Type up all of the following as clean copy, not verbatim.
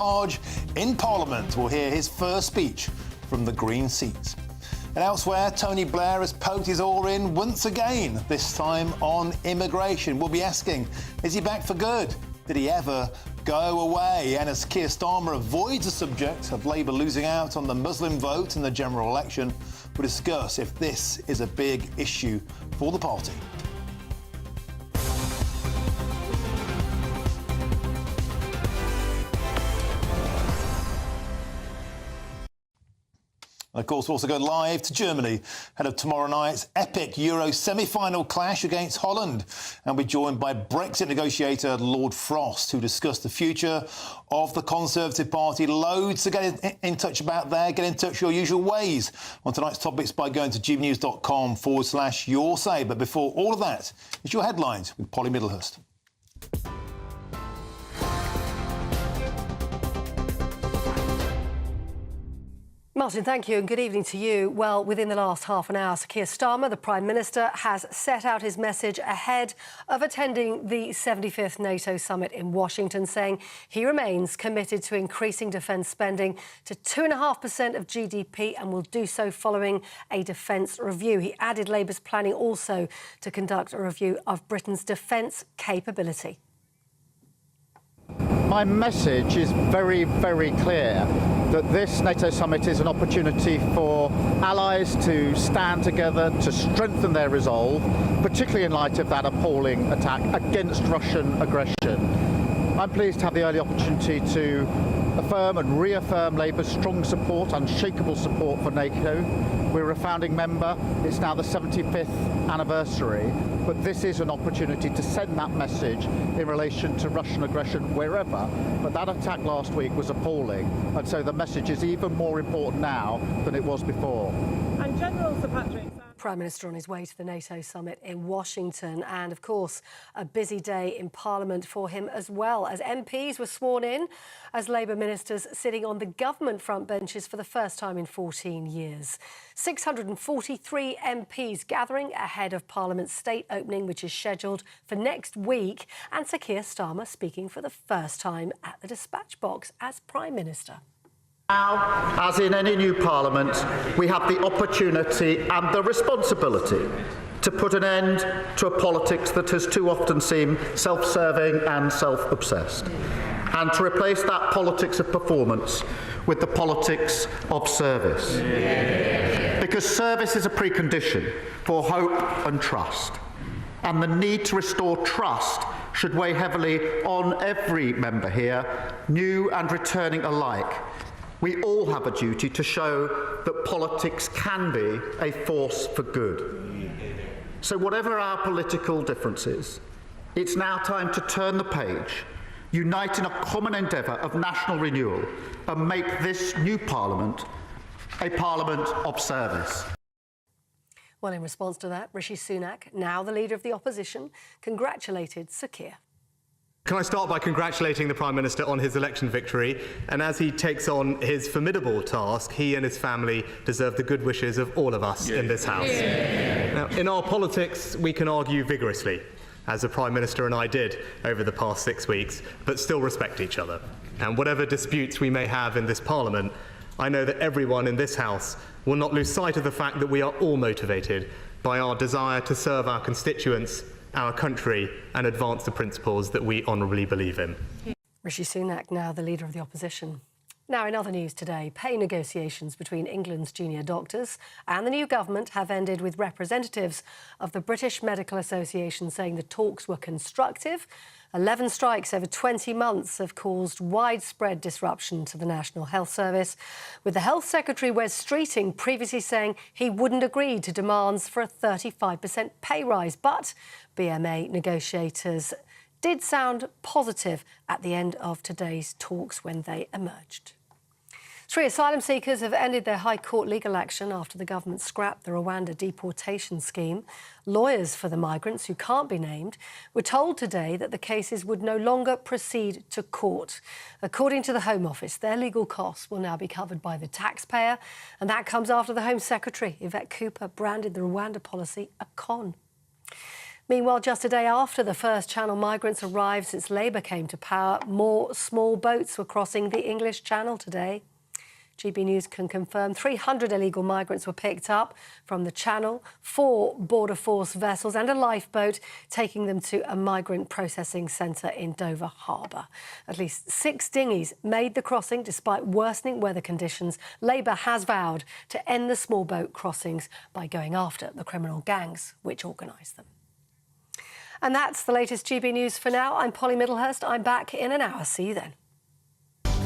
Farage in Parliament will hear his first speech from the Green seat. And elsewhere, Tony Blair has poked his oar in once again, this time on immigration. We'll be asking, is he back for good? Did he ever go away? And as Keir Starmer avoids the subject of Labour losing out on the Muslim vote in the general election, we'll discuss if this is a big issue for the party. And of course, we'll also go live to Germany ahead of tomorrow night's epic Euro semi-final clash against Holland. And we're joined by Brexit negotiator Lord Frost, who discussed the future of the Conservative Party. Loads to get in touch about there. Get in touch your usual ways on tonight's topics by going to gbnews.com/your say. But before all of that, it's your headlines with Polly Middlehurst. Martin, thank you and good evening to you. Well, within the last half an hour, Keir Starmer, the Prime Minister, has set out his message ahead of attending the 75th NATO summit in Washington, saying he remains committed to increasing defence spending to 2.5% of GDP and will do so following a defence review. He added Labour's planning also to conduct a review of Britain's defence capability. My message is very, very clear that this NATO summit is an opportunity for allies to stand together, to strengthen their resolve, particularly in light of that appalling attack against Russian aggression. I'm pleased to have the early opportunity to affirm and reaffirm Labour's strong support, unshakable support for NATO. We're a founding member. It's now the 75th anniversary, but this is an opportunity to send that message in relation to Russian aggression wherever. But that attack last week was appalling, and so the message is even more important now than it was before. And General Sir Patrick Prime Minister on his way to the NATO summit in Washington, and of course a busy day in Parliament for him as well, as MPs were sworn in as Labour ministers sitting on the government front benches for the first time in 14 years. 643 MPs gathering ahead of Parliament's state opening, which is scheduled for next week, and Sir Keir Starmer speaking for the first time at the dispatch box as Prime Minister. Now, as in any new Parliament, we have the opportunity and the responsibility to put an end to a politics that has too often seemed self-serving and self-obsessed, and to replace that politics of performance with the politics of service. Because service is a precondition for hope and trust, and the need to restore trust should weigh heavily on every member here, new and returning alike. We all have a duty to show that politics can be a force for good. So whatever our political differences, it's now time to turn the page, unite in a common endeavour of national renewal, and make this new Parliament a Parliament of service. Well, in response to that, Rishi Sunak, now the leader of the opposition, congratulated Sir Keir. Can I start by congratulating the Prime Minister on his election victory, and as he takes on his formidable task, he and his family deserve the good wishes of all of us in this House. Now, in our politics, we can argue vigorously, as the Prime Minister and I did over the past 6 weeks, but still respect each other. And whatever disputes we may have in this Parliament, I know that everyone in this House will not lose sight of the fact that we are all motivated by our desire to serve our constituents, our country, and advance the principles that we honourably believe in. Rishi Sunak, now the leader of the opposition. Now, in other news today, pay negotiations between England's junior doctors and the new government have ended with representatives of the British Medical Association saying the talks were constructive. 11 strikes over 20 months have caused widespread disruption to the National Health Service, with the Health Secretary Wes Streeting previously saying he wouldn't agree to demands for a 35% pay rise. But BMA negotiators did sound positive at the end of today's talks when they emerged. 3 asylum seekers have ended their High Court legal action after the government scrapped the Rwanda deportation scheme. Lawyers for the migrants, who can't be named, were told today that the cases would no longer proceed to court. According to the Home Office, their legal costs will now be covered by the taxpayer, and that comes after the Home Secretary, Yvette Cooper, branded the Rwanda policy a con. Meanwhile, just a day after the first Channel migrants arrived since Labour came to power, more small boats were crossing the English Channel today. GB News can confirm 300 illegal migrants were picked up from the Channel, 4 Border Force vessels and a lifeboat, taking them to a migrant processing centre in Dover Harbour. At least 6 dinghies made the crossing despite worsening weather conditions. Labour has vowed to end the small boat crossings by going after the criminal gangs which organise them. And that's the latest GB News for now. I'm Polly Middlehurst. I'm back in an hour. See you then.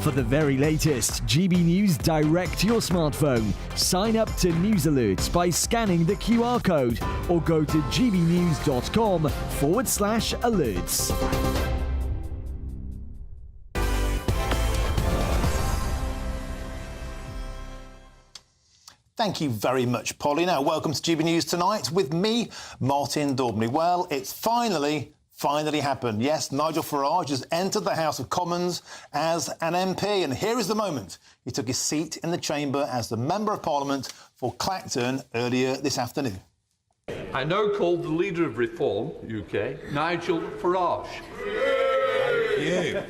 For the very latest GB News direct to your smartphone, sign up to News Alerts by scanning the QR code or go to gbnews.com/alerts. Thank you very much, Polly. Now, welcome to GB News Tonight with me, Martin Daubney. Well, it's finally happened. Yes, Nigel Farage has entered the House of Commons as an MP, and here is the moment. He took his seat in the chamber as the Member of Parliament for Clacton earlier this afternoon. I now call the Leader of Reform UK, Nigel Farage. Thank you.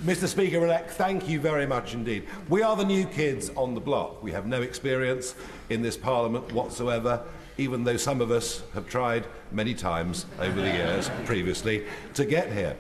Mr. Speaker-elect, thank you very much indeed. We are the new kids on the block. We have no experience in this Parliament whatsoever, even though some of us have tried many times over the years previously to get here.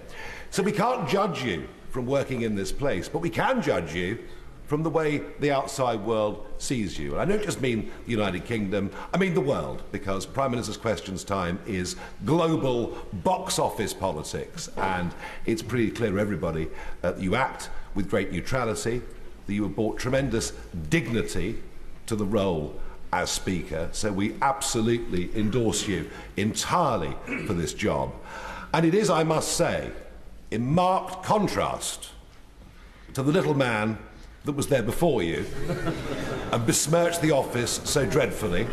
So we can't judge you from working in this place, but we can judge you from the way the outside world sees you. And I don't just mean the United Kingdom, I mean the world, because Prime Minister's Questions time is global box office politics, and it's pretty clear to everybody that you act with great neutrality, that you have brought tremendous dignity to the role as Speaker, so we absolutely endorse you entirely for this job. And it is, I must say, in marked contrast to the little man that was there before you and besmirched the office so dreadfully,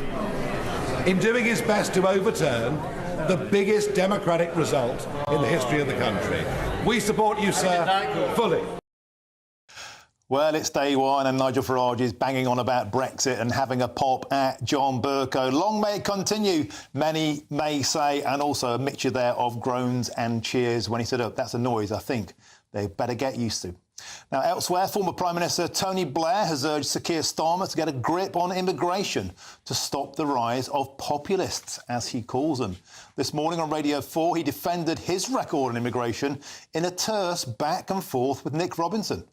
in doing his best to overturn the biggest democratic result in the history of the country. We support you, sir, fully. Well, it's day one and Nigel Farage is banging on about Brexit and having a pop at John Bercow. Long may it continue, many may say, and also a mixture there of groans and cheers when he said, oh, that's a noise I think they better get used to. Now, elsewhere, former Prime Minister Tony Blair has urged Sir Keir Starmer to get a grip on immigration to stop the rise of populists, as he calls them. This morning on Radio 4, he defended his record on immigration in a terse back and forth with Nick Robinson.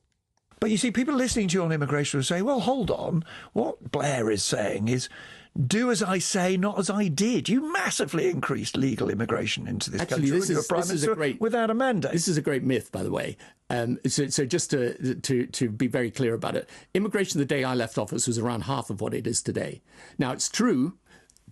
But you see, people listening to you on immigration will say, well, hold on. What Blair is saying is, do as I say, not as I did. You massively increased legal immigration into this country when you were Prime Minister without a mandate. This is a great myth, by the way. So just to be very clear about it, immigration the day I left office was around half of what it is today. Now, it's true,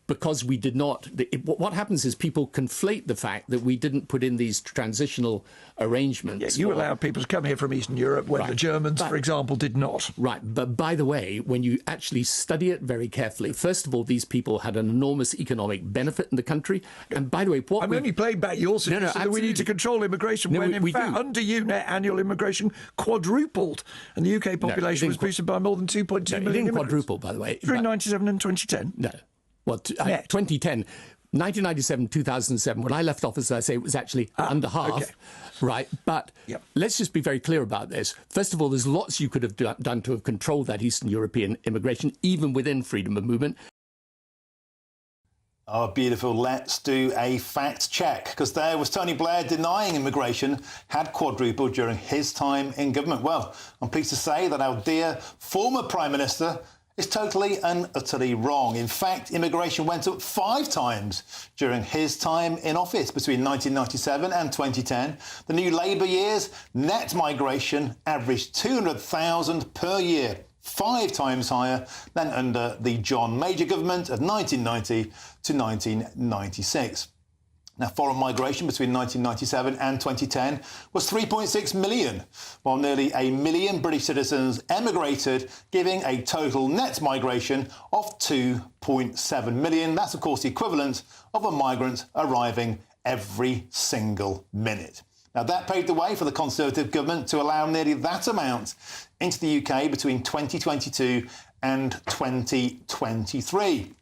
because we did not. What happens is people conflate the fact that we didn't put in these transitional arrangements. Yeah, you allowed people to come here from Eastern Europe when the Germans, for example, did not. Right. But by the way, when you actually study it very carefully, first of all, these people had an enormous economic benefit in the country. And by the way, I'm only playing back your suggestion that we need to control immigration when, in fact, under you, net annual immigration quadrupled. And the UK population was boosted by more than 2.2 million immigrants. It didn't quadruple, by the way. Between 1997 and 2010? No. Well, 2010, 1997, 2007, when I left office, I say it was actually under half, right? But let's just be very clear about this. First of all, there's lots you could have done to have controlled that Eastern European immigration, even within freedom of movement. Oh, beautiful. Let's do a fact check, because there was Tony Blair denying immigration had quadrupled during his time in government. Well, I'm pleased to say that our dear former Prime Minister is totally and utterly wrong. In fact, immigration went up 5 times during his time in office between 1997 and 2010. The new Labour years, net migration averaged 200,000 per year, 5 times higher than under the John Major government of 1990 to 1996. Now, foreign migration between 1997 and 2010 was 3.6 million, while nearly 1 million British citizens emigrated, giving a total net migration of 2.7 million. That's, of course, the equivalent of a migrant arriving every single minute. Now, that paved the way for the Conservative government to allow nearly that amount into the UK between 2022 and 2023.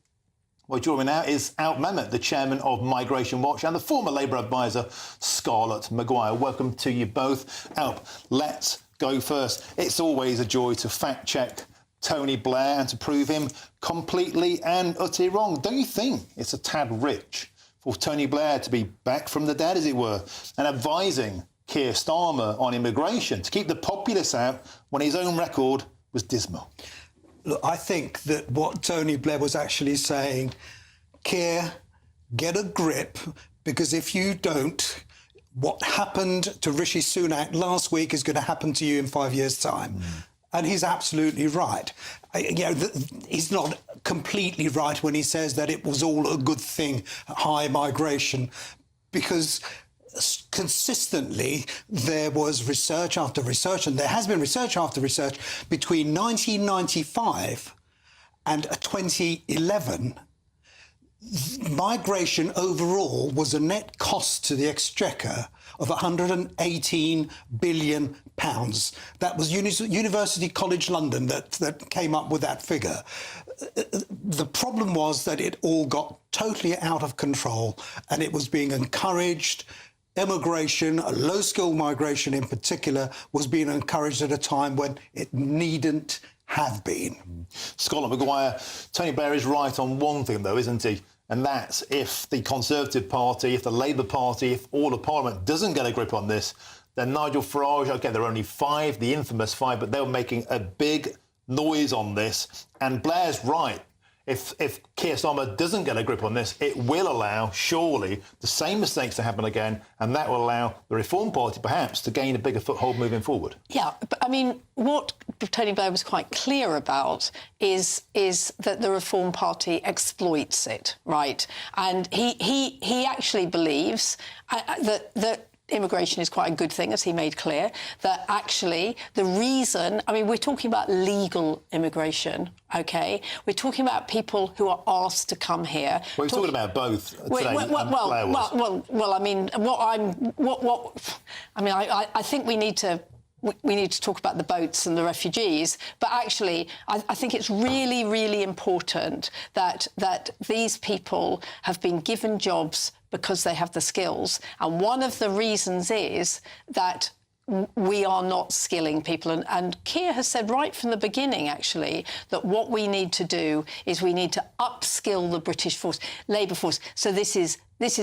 Well, joining me now is Alp Mehmet, the chairman of Migration Watch, and the former Labour advisor, Scarlett Maguire. Welcome to you both. Alp, let's go first. It's always a joy to fact-check Tony Blair and to prove him completely and utterly wrong. Don't you think it's a tad rich for Tony Blair to be back from the dead, as it were, and advising Keir Starmer on immigration to keep the populace out when his own record was dismal? Look, I think that what Tony Blair was actually saying, Keir, get a grip, because if you don't, what happened to Rishi Sunak last week is going to happen to you in 5 years' time. And he's absolutely right. He's not completely right when he says that it was all a good thing, high migration, because consistently there was research after research, and there has been research after research between 1995 and 2011. Migration overall was a net cost to the Exchequer of £118 billion. That was University College London that came up with that figure. The problem was that it all got totally out of control, and it was being encouraged. Immigration, low-skilled migration in particular, was being encouraged at a time when it needn't have been. Scarlett Maguire, Tony Blair is right on one thing, though, isn't he? And that's if the Conservative Party, if the Labour Party, if all of Parliament doesn't get a grip on this, then Nigel Farage, OK, there are only five, the infamous five, but they were making a big noise on this. And Blair's right. If Keir Starmer doesn't get a grip on this, it will allow, surely, the same mistakes to happen again, and that will allow the Reform Party, perhaps, to gain a bigger foothold moving forward. Yeah, but, I mean, what Tony Blair was quite clear about is that the Reform Party exploits it, right? And he actually believes that immigration is quite a good thing, as he made clear, that actually the reason... I mean, we're talking about legal immigration, OK? We're talking about people who are asked to come here. We're talking about both today. Well, I mean, I think we need to talk about the boats and the refugees, but actually I think it's really, really important that these people have been given jobs because they have the skills. And one of the reasons is that we are not skilling people. And Keir has said right from the beginning, actually, that what we need to do is we need to upskill the British labour force. So this is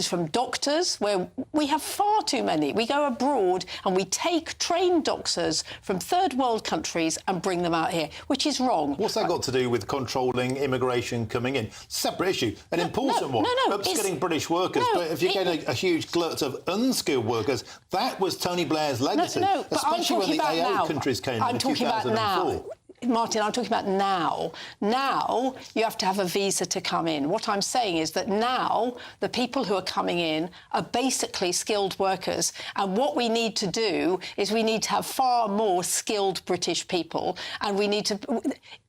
from doctors, where we have far too many. We go abroad and we take trained doctors from third world countries and bring them out here, which is wrong. What's that got to do with controlling immigration coming in? Separate issue, an important one. Upskilling British workers. But if you get a huge glut of unskilled workers, that was Tony Blair's legacy, especially when the AO countries came in 2004. Martin, I'm talking about now. Now you have to have a visa to come in. What I'm saying is that now the people who are coming in are basically skilled workers. And what we need to do is we need to have far more skilled British people. And we need to...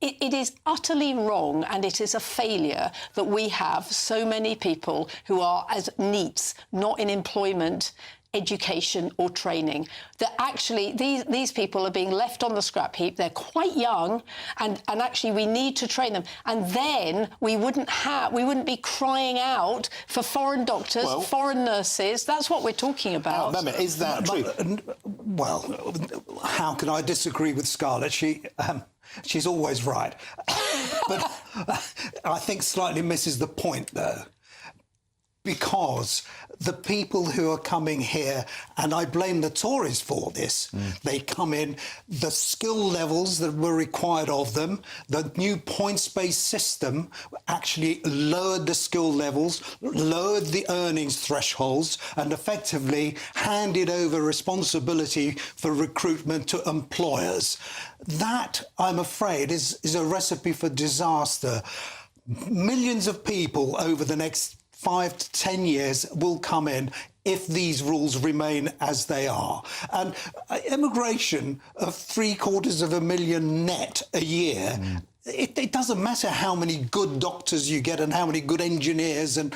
It is utterly wrong, and it is a failure that we have so many people who are as NEETs, not in employment, education or training, that actually these people are being left on the scrap heap. They're quite young, and actually we need to train them, and then we wouldn't be crying out for foreign doctors, foreign nurses. That's what we're talking about. Is that true? Well, how can I disagree with Scarlett? She's always right. But I think slightly misses the point, though. Because the people who are coming here, and I blame the Tories for this, they come in, the skill levels that were required of them, the new points-based system actually lowered the skill levels, lowered the earnings thresholds, and effectively handed over responsibility for recruitment to employers. That, I'm afraid, is a recipe for disaster. Millions of people over the next 5 to 10 years will come in if these rules remain as they are. And immigration of 750,000 net a year, it doesn't matter how many good doctors you get and how many good engineers and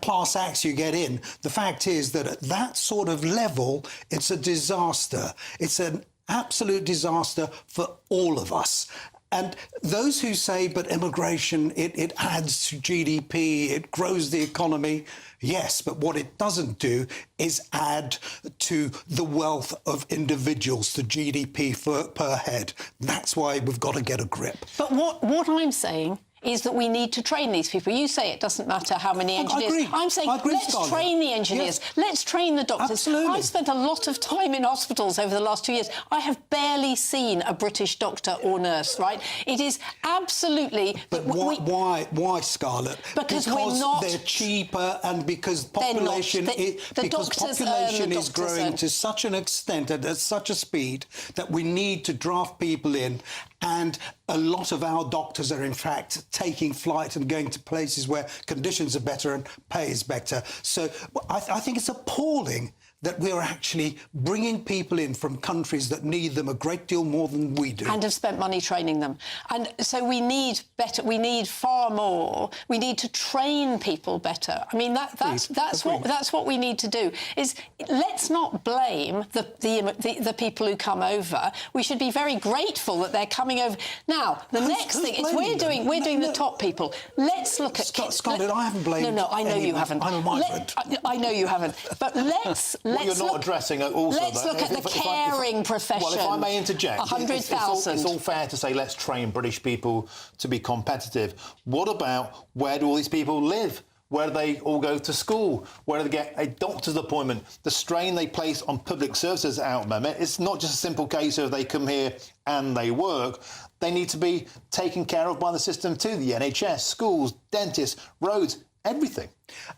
class acts you get in. The fact is that at that sort of level, it's a disaster. It's an absolute disaster for all of us. And those who say, but immigration, it adds to GDP, it grows the economy. Yes, but what it doesn't do is add to the wealth of individuals, the GDP per head. That's why we've got to get a grip. But what I'm saying is that we need to train these people. You say it doesn't matter how many engineers. I agree. I'm saying let's train the engineers. Yes. Let's train the doctors. Absolutely. I've spent a lot of time in hospitals over the last 2 years. I have barely seen a British doctor or nurse, right? It is absolutely... But why, Scarlett? Because we're not... they're cheaper and because population is growing to such an extent and at such a speed that we need to draft people in, and a lot of our doctors are in fact taking flight and going to places where conditions are better and pay is better. So I think it's appalling that we're actually bringing people in from countries that need them a great deal more than we do. And have spent money training them. And so we need better, we need far more. We need to train people better. I mean, that's what we need to do, is let's not blame the people who come over. We should be very grateful that they're coming over. Now, the next thing is we're doing the top people. Let's look at... Scarlett, I haven't blamed No, I know you haven't. I'm a migrant. I know you haven't. But let's... What you're not addressing also... Let's look at the caring profession. Well, if I may interject... 100,000. It's all fair to say let's train British people to be competitive. What about where do all these people live? Where do they all go to school? Where do they get a doctor's appointment? The strain they place on public services out there, it's not just a simple case of they come here and they work. They need to be taken care of by the system too, the NHS, schools, dentists, roads, everything.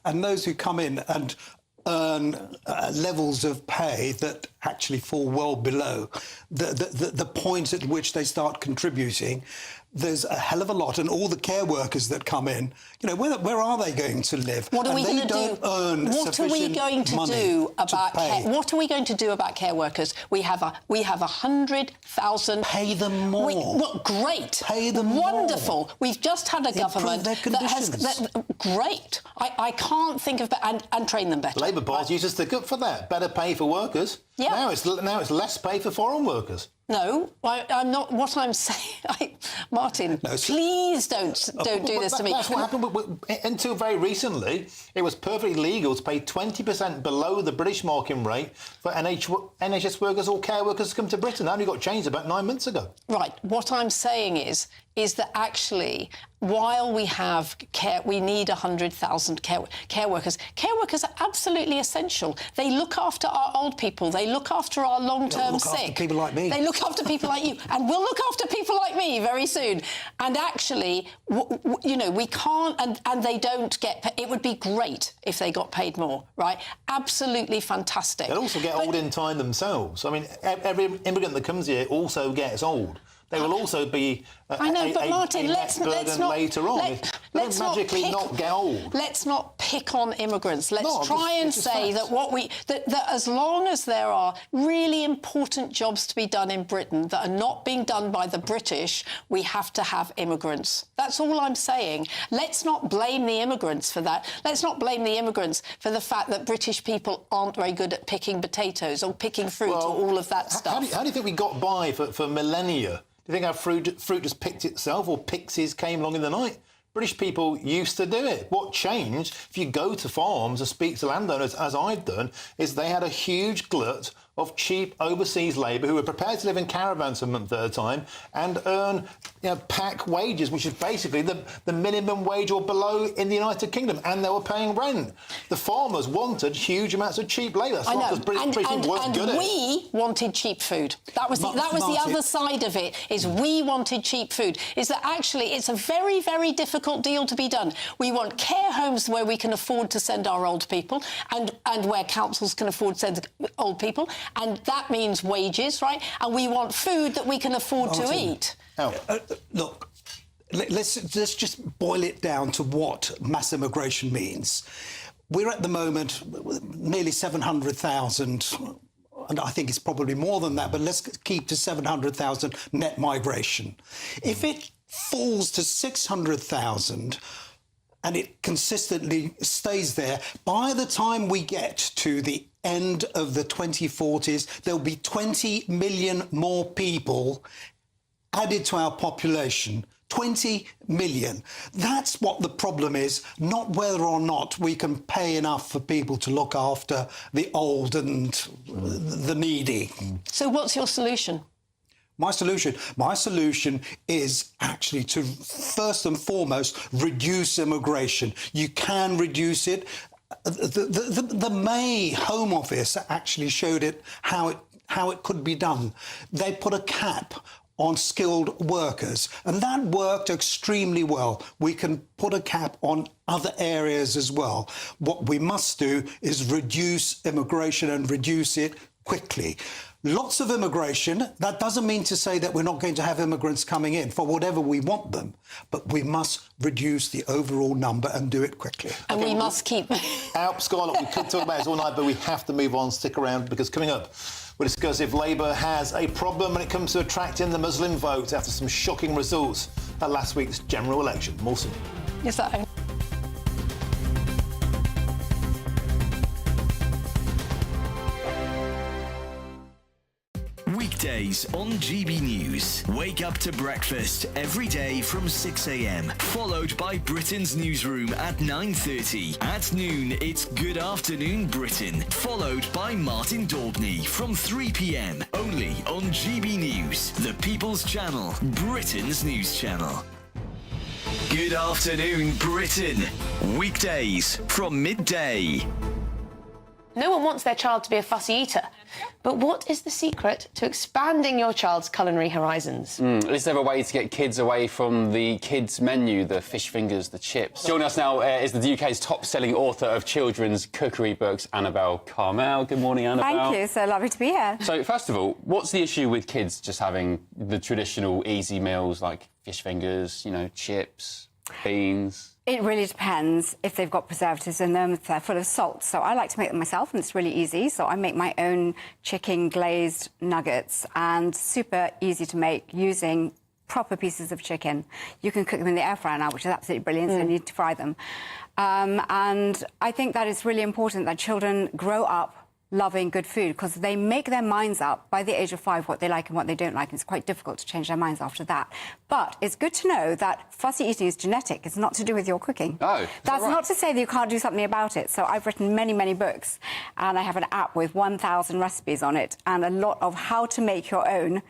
And those who come in and earn levels of pay that actually fall well below the point at which they start contributing. There's a hell of a lot, and all the care workers that come in, you know, where are they going to live? What are we going to do? What are we going to do about care? What are we going to do about care workers? We have 100,000. Pay them more. Great. Pay them Wonderful. more. We've just had a government that has great. I can't think of and train them better. Labour Party used to stick up for that. Better pay for workers. Yeah. Now it's less pay for foreign workers. No, I'm not. What I'm saying, Martin, please don't do this to me. That's what happened. Until very recently, it was perfectly legal to pay 20% below the British market rate for NHS workers or care workers to come to Britain. That only got changed about 9 months ago. Right. What I'm saying is that actually, while we have care, we need 100,000 care workers. Care workers are absolutely essential. They look after our old people. They look after our long-term sick. Look after people like me. They look after people like you, and we'll look after people like me very soon. And actually, you know, we can't, and they don't get. It would be great if they got paid more, right? Absolutely fantastic. They'll also get old in time themselves. I mean, every immigrant that comes here also gets old. They will also be Martin, let's not later on. Let's magically not get old. Let's not pick on immigrants. Let's try and say that as long as there are really important jobs to be done in Britain that are not being done by the British, we have to have immigrants. That's all I'm saying. Let's not blame the immigrants for that. Let's not blame the immigrants for the fact that British people aren't very good at picking potatoes or picking fruit or all of that stuff. How do you think we got by for millennia? Do you think our fruit just picked itself, or pixies came along in the night? British people used to do it. What changed, if you go to farms and speak to landowners, as I've done, is they had a huge glut of cheap overseas labour who were prepared to live in caravans a month at a time and earn pack wages, which is basically the minimum wage or below in the United Kingdom, and they were paying rent. The farmers wanted huge amounts of cheap labour. That's not because British people weren't good at it. We wanted cheap food. That was the other side of it, is we wanted cheap food. Is that actually it's a very, very difficult deal to be done. We want care homes where we can afford to send our old people and where councils can afford to send old people. And that means wages, right? And we want food that we can afford to eat. Look, let's just boil it down to what mass immigration means. We're at the moment nearly 700,000, and I think it's probably more than that, but let's keep to 700,000 net migration. If it falls to 600,000, and it consistently stays there, by the time we get to the end of the 2040s, there'll be 20 million more people added to our population. 20 million. That's what the problem is, not whether or not we can pay enough for people to look after the old and the needy. So what's your solution? My solution is actually to, first and foremost, reduce immigration. You can reduce it. The May Home Office actually showed it how it could be done. They put a cap on skilled workers, and that worked extremely well. We can put a cap on other areas as well. What we must do is reduce immigration and reduce it quickly. Lots of immigration, that doesn't mean to say that we're not going to have immigrants coming in for whatever we want them, but we must reduce the overall number and do it quickly. And we must keep... Alp, Scarlett, we could talk about this all night, but we have to move on. Stick around, because coming up, we'll discuss if Labour has a problem when it comes to attracting the Muslim vote after some shocking results at last week's general election. More soon. Yes, sir. Weekdays on GB News. Wake up to breakfast every day from 6 a.m. Followed by Britain's newsroom at 9:30. At noon, it's Good Afternoon Britain. Followed by Martin Daubney from 3 p.m. Only on GB News, the People's Channel, Britain's news channel. Good Afternoon Britain. Weekdays from midday. No one wants their child to be a fussy eater. But what is the secret to expanding your child's culinary horizons? Is there a way to get kids away from the kids' menu, the fish fingers, the chips? Joining us now is the UK's top-selling author of children's cookery books, Annabelle Carmel. Good morning, Annabelle. Thank you. So lovely to be here. So, first of all, what's the issue with kids just having the traditional easy meals like fish fingers, you know, chips, beans? It really depends if they've got preservatives in them, if they're full of salt. So I like to make them myself, and it's really easy. So I make my own chicken glazed nuggets, and super easy to make using proper pieces of chicken. You can cook them in the air fryer now, which is absolutely brilliant, so you need to fry them. And I think that it's really important that children grow up loving good food, because they make their minds up by the age of 5 what they like and what they don't like, and it's quite difficult to change their minds after that. But it's good to know that fussy eating is genetic. It's not to do with your cooking. Oh, that's not to say that you can't do something about it. So I've written many, many books, and I have an app with 1,000 recipes on it, and a lot of how to make your own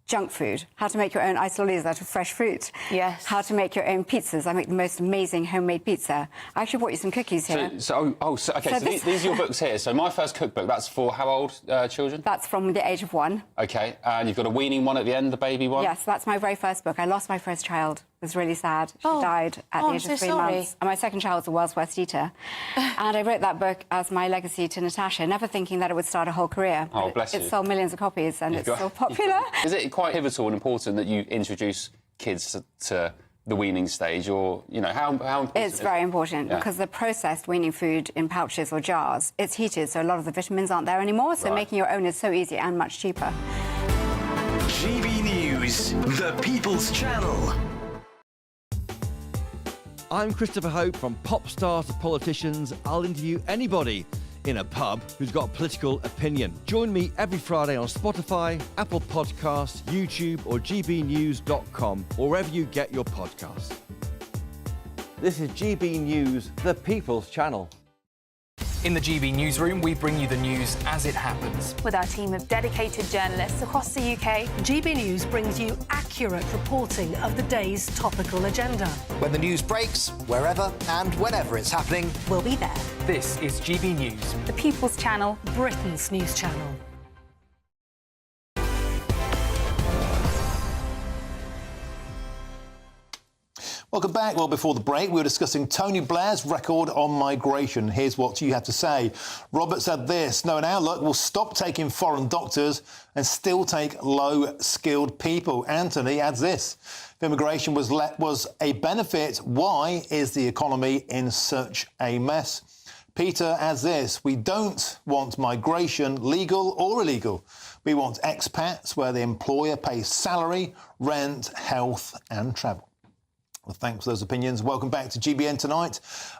junk food, how to make your own isolis out of fresh fruit. Yes. How to make your own pizzas. I make the most amazing homemade pizza. I actually brought you some cookies here. Okay, so these are your books here. So my first cookbook, that's for how old children? That's from the age of 1. OK, and you've got a weaning one at the end, the baby one? Yes, that's my very first book. I lost my first child. It was really sad. She died at the age of 3 months. And my second child was the world's worst eater. And I wrote that book as my legacy to Natasha, never thinking that it would start a whole career. Oh, bless you. It sold millions of copies, and it's so popular. Is it quite pivotal and important that you introduce kids to the weaning stage, or, you know, how important It's very important, because the processed weaning food in pouches or jars, it's heated, so a lot of the vitamins aren't there anymore, so making your own is so easy and much cheaper. GB News, the People's Channel. I'm Christopher Hope. From pop stars to politicians, I'll interview anybody in a pub who's got a political opinion. Join me every Friday on Spotify, Apple Podcasts, YouTube or gbnews.com, or wherever you get your podcasts. This is GB News, the People's Channel. In the GB newsroom, we bring you the news as it happens. With our team of dedicated journalists across the UK, GB News brings you accurate reporting of the day's topical agenda. When the news breaks, wherever and whenever it's happening, we'll be there. This is GB News, the People's Channel, Britain's news channel. Welcome back. Well, before the break, we were discussing Tony Blair's record on migration. Here's what you have to say. Robert said this: "No, in our luck, we'll stop taking foreign doctors and still take low-skilled people." Anthony adds this: "If immigration was a benefit, why is the economy in such a mess?" Peter adds this: "We don't want migration, legal or illegal. We want expats where the employer pays salary, rent, health and travel." Well, thanks for those opinions. Welcome back to GBN Tonight.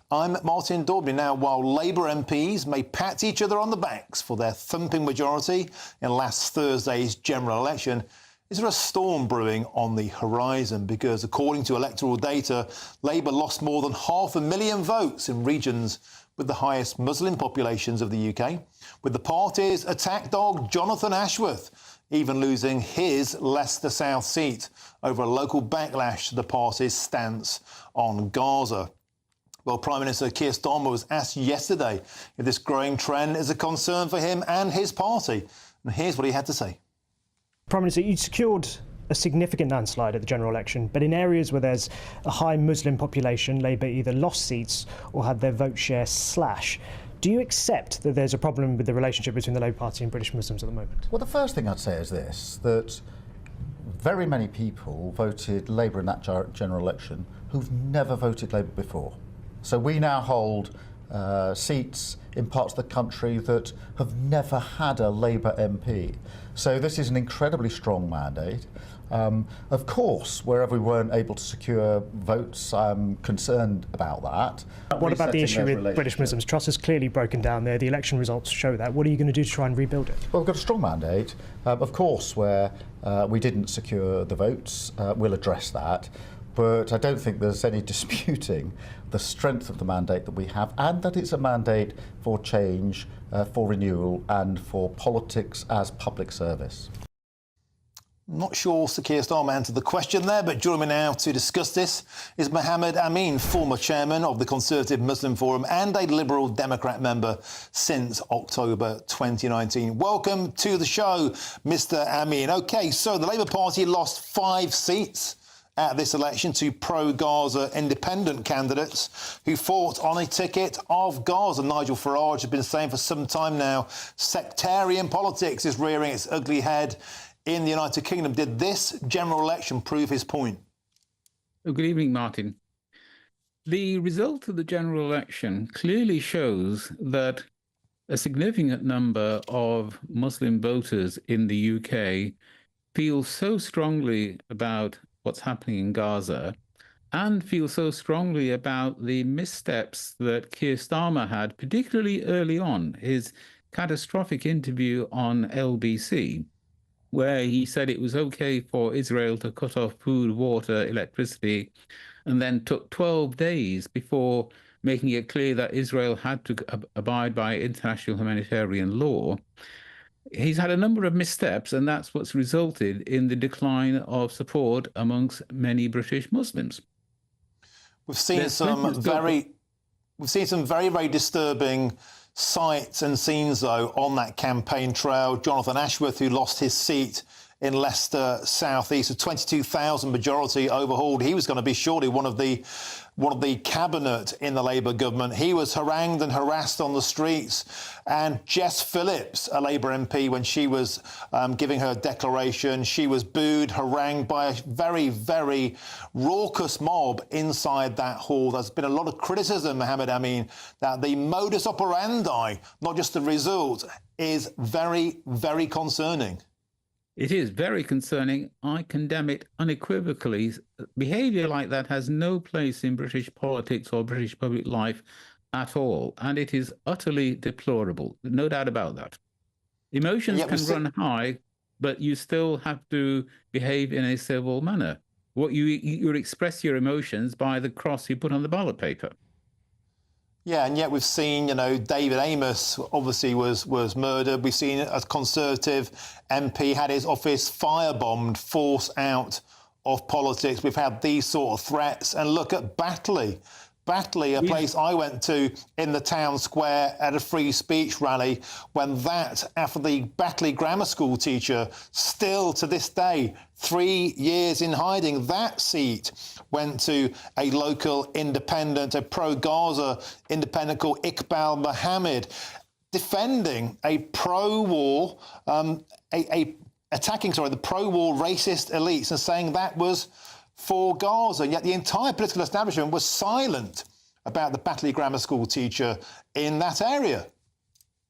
I'm Martin Daubney. Now, while Labour MPs may pat each other on the backs for their thumping majority in last Thursday's general election, Is there a storm brewing on the horizon? Because according to electoral data, Labour lost more than 500,000 votes in regions with the highest Muslim populations of the UK, with the party's attack dog Jonathan Ashworth even losing his Leicester South seat over a local backlash to the party's stance on Gaza. Well, Prime Minister Keir Starmer was asked yesterday if this growing trend is a concern for him and his party. And here's what he had to say. Prime Minister, you secured a significant landslide at the general election, but in areas where there's a high Muslim population, Labour either lost seats or had their vote share slash. Do you accept that there's a problem with the relationship between the Labour Party and British Muslims at the moment? Well, the first thing I'd say is this, that very many people voted Labour in that general election who've never voted Labour before. So we now hold seats in parts of the country that have never had a Labour MP. So this is an incredibly strong mandate. Of course, wherever we weren't able to secure votes, I'm concerned about that. What about the issue with British Muslims? Trust has clearly broken down there. The election results show that. What are you going to do to try and rebuild it? Well, we've got a strong mandate. Of course, where we didn't secure the votes, we'll address that. But I don't think there's any disputing the strength of the mandate that we have, and that it's a mandate for change, for renewal, and for politics as public service. Not sure Sir Keir Starmer answered the question there, but joining me now to discuss this is Mohammed Amin, former chairman of the Conservative Muslim Forum and a Liberal Democrat member since October 2019. Welcome to the show, Mr Amin. OK, so the Labour Party lost 5 seats at this election to pro-Gaza independent candidates who fought on a ticket of Gaza. Nigel Farage has been saying for some time now sectarian politics is rearing its ugly head in the United Kingdom. Did this general election prove his point? Oh, good evening, Martin. The result of the general election clearly shows that a significant number of Muslim voters in the UK feel so strongly about what's happening in Gaza and feel so strongly about the missteps that Keir Starmer had, particularly early on, his catastrophic interview on LBC, where he said it was okay for Israel to cut off food, water, electricity, and then took 12 days before making it clear that Israel had to abide by international humanitarian law. He's had a number of missteps, and that's what's resulted in the decline of support amongst many British Muslims. We've seen some very, very disturbing sights and scenes, though, on that campaign trail. Jonathan Ashworth, who lost his seat in Leicester South East, a 22,000 majority overhauled. He was going to be surely one of the cabinet in the Labour government. He was harangued and harassed on the streets. And Jess Phillips, a Labour MP, when she was giving her declaration, she was booed, harangued by a very, very raucous mob inside that hall. There's been a lot of criticism, Mohammed Amin, that the modus operandi, not just the result, is very, very concerning. It is very concerning. I condemn it unequivocally. Behaviour like that has no place in British politics or British public life at all, and it is utterly deplorable. No doubt about that. Emotions can run high, but you still have to behave in a civil manner. You express your emotions by the cross you put on the ballot paper. Yeah, and yet we've seen, David Amos obviously was murdered. We've seen a Conservative MP had his office firebombed, forced out of politics. We've had these sort of threats. And look at Batley. Batley, a place I went to in the town square at a free speech rally, when after the Batley grammar school teacher, still to this day, 3 years in hiding, that seat went to a local independent, a pro-Gaza independent called Iqbal Mohammed, defending a pro-war, attacking the pro-war racist elites and saying that was for Gaza. Yet the entire political establishment was silent about the Batley Grammar School teacher in that area.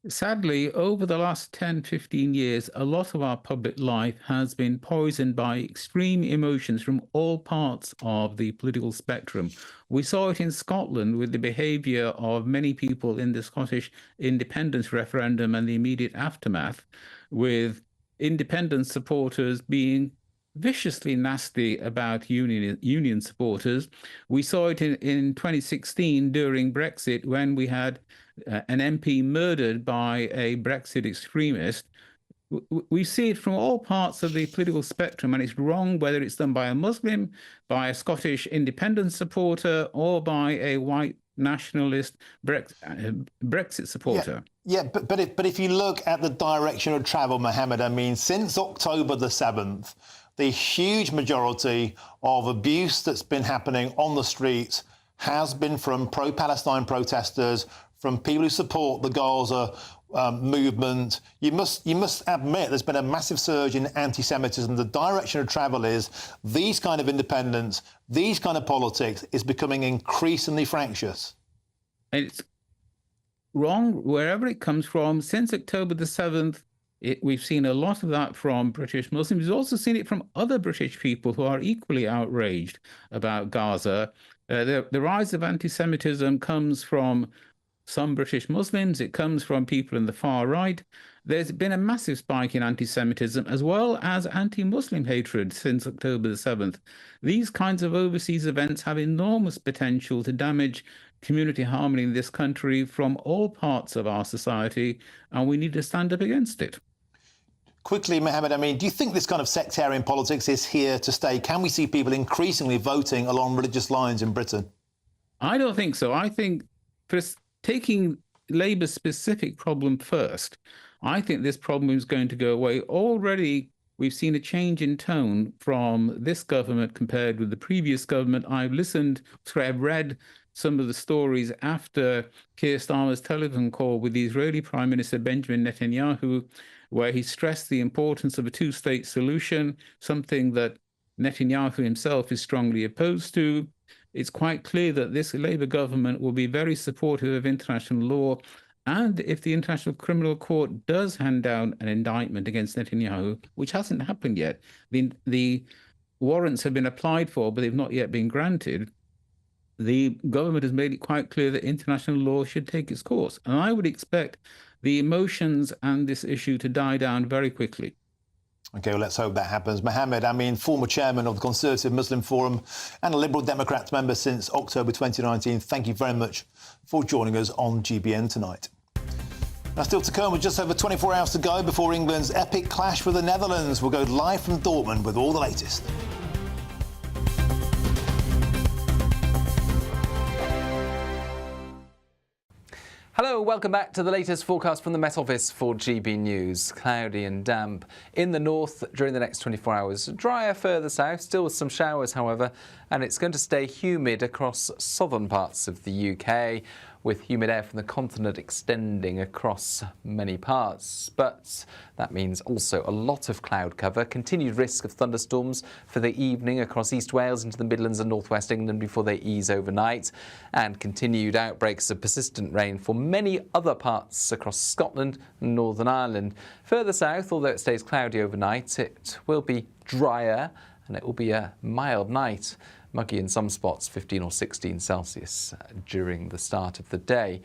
Sadly, over the last 10, 15 years, a lot of our public life has been poisoned by extreme emotions from all parts of the political spectrum. We saw it in Scotland with the behaviour of many people in the Scottish independence referendum and the immediate aftermath, with independence supporters being viciously nasty about union supporters. We saw it in 2016 during Brexit when we had an MP murdered by a Brexit extremist. We see it from all parts of the political spectrum, and it's wrong whether it's done by a Muslim, by a Scottish independence supporter, or by a white nationalist Brexit supporter. Yeah, but if you look at the direction of travel, Mohammed, I mean, since October the 7th, the huge majority of abuse that's been happening on the streets has been from pro-Palestine protesters, from people who support the Gaza movement. You must admit there's been a massive surge in anti-Semitism. The direction of travel is these kind of independence, these kind of politics is becoming increasingly fractious. It's wrong wherever it comes from. Since October the 7th, we've seen a lot of that from British Muslims. We've also seen it from other British people who are equally outraged about Gaza. The rise of anti-Semitism comes from some British Muslims. It comes from people in the far right. There's been a massive spike in anti-Semitism as well as anti-Muslim hatred since October the 7th. These kinds of overseas events have enormous potential to damage community harmony in this country from all parts of our society, and we need to stand up against it. Quickly, Mohammed, I mean, do you think this kind of sectarian politics is here to stay? Can we see people increasingly voting along religious lines in Britain? I don't think so. I think taking Labour's specific problem first, I think this problem is going to go away. Already, we've seen a change in tone from this government compared with the previous government. I've read some of the stories after Keir Starmer's telephone call with the Israeli Prime Minister Benjamin Netanyahu, where he stressed the importance of a two-state solution, something that Netanyahu himself is strongly opposed to. It's quite clear that this Labour government will be very supportive of international law. And if the International Criminal Court does hand down an indictment against Netanyahu, which hasn't happened yet, the warrants have been applied for, but they've not yet been granted, the government has made it quite clear that international law should take its course. And I would expect the emotions and this issue to die down very quickly. OK, well, let's hope that happens. Mohammed, I mean, former chairman of the Conservative Muslim Forum and a Liberal Democrats member since October 2019, thank you very much for joining us on GBN tonight. Now, still to come, with just over 24 hours to go before England's epic clash with the Netherlands. We'll go live from Dortmund with all the latest. Hello, welcome back to the latest forecast from the Met Office for GB News. Cloudy and damp in the north during the next 24 hours. Drier further south, still with some showers, however, and it's going to stay humid across southern parts of the UK, with humid air from the continent extending across many parts. But that means also a lot of cloud cover, continued risk of thunderstorms for the evening across East Wales into the Midlands and northwest England before they ease overnight, and continued outbreaks of persistent rain for many other parts across Scotland and Northern Ireland. Further south, although it stays cloudy overnight, it will be drier and it will be a mild night. Muggy in some spots, 15 or 16 Celsius during the start of the day.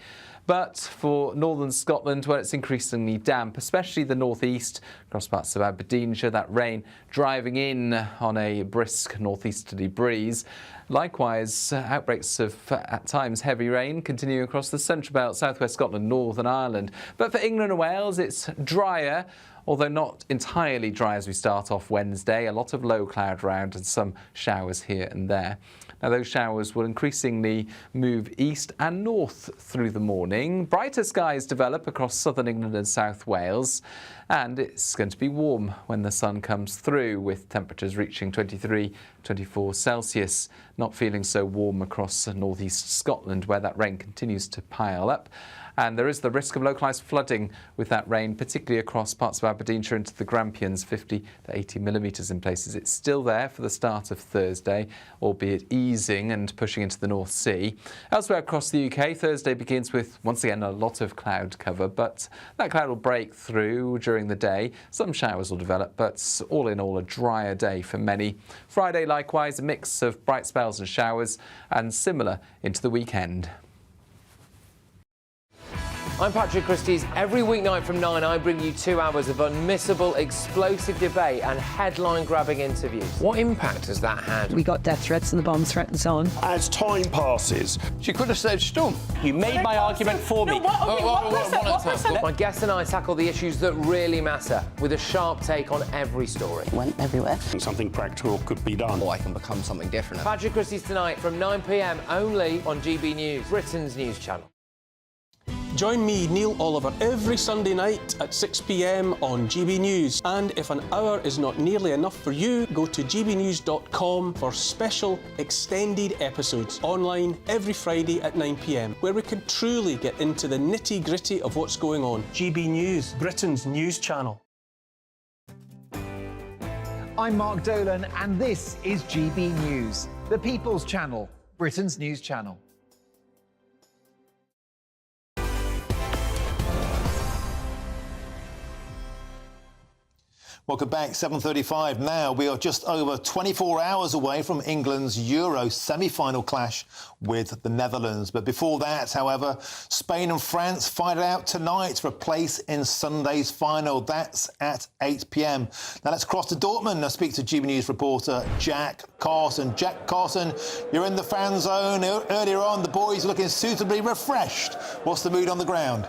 But for northern Scotland, where it's increasingly damp, especially the northeast, across parts of Aberdeenshire, that rain driving in on a brisk northeasterly breeze. Likewise, outbreaks of, at times, heavy rain continue across the central belt, southwest Scotland, Northern Ireland. But for England and Wales, it's drier, although not entirely dry as we start off Wednesday. A lot of low cloud around and some showers here and there. Now, those showers will increasingly move east and north through the morning. Brighter skies develop across southern England and South Wales, and it's going to be warm when the sun comes through, with temperatures reaching 23, 24 Celsius. Not feeling so warm across northeast Scotland, where that rain continues to pile up. And there is the risk of localised flooding with that rain, particularly across parts of Aberdeenshire into the Grampians, 50 to 80 millimetres in places. It's still there for the start of Thursday, albeit easing and pushing into the North Sea. Elsewhere across the UK, Thursday begins with, once again, a lot of cloud cover, but that cloud will break through during the day. Some showers will develop, but all in all, a drier day for many. Friday, likewise, a mix of bright spells and showers, and similar into the weekend. I'm Patrick Christie's. Every weeknight from 9, I bring you 2 hours of unmissable, explosive debate and headline-grabbing interviews. What impact has that had? We got death threats and the bomb threat and so on. As time passes, She could have said Storm. you made my argument for me. My guest and I tackle the issues that really matter with a sharp take on every story. Went everywhere. Something practical could be done. Or I can become something different. Patrick Christie's tonight from 9 p.m. only on GB News, Britain's news channel. Join me, Neil Oliver, every Sunday night at 6 p.m. on GB News. And if an hour is not nearly enough for you, go to gbnews.com for special extended episodes online every Friday at 9 p.m, where we can truly get into the nitty-gritty of what's going on. GB News, Britain's news channel. I'm Mark Dolan, and this is GB News, the People's Channel, Britain's news channel. Welcome back, 7:35 now. We are just over 24 hours away from England's Euro semi-final clash with the Netherlands. But before that, however, Spain and France fight it out tonight for a place in Sunday's final. That's at 8 p.m. Now let's cross to Dortmund and speak to GB News reporter Jack Carson. Jack Carson, you're in the fan zone. Earlier on, the boys are looking suitably refreshed. What's the mood on the ground?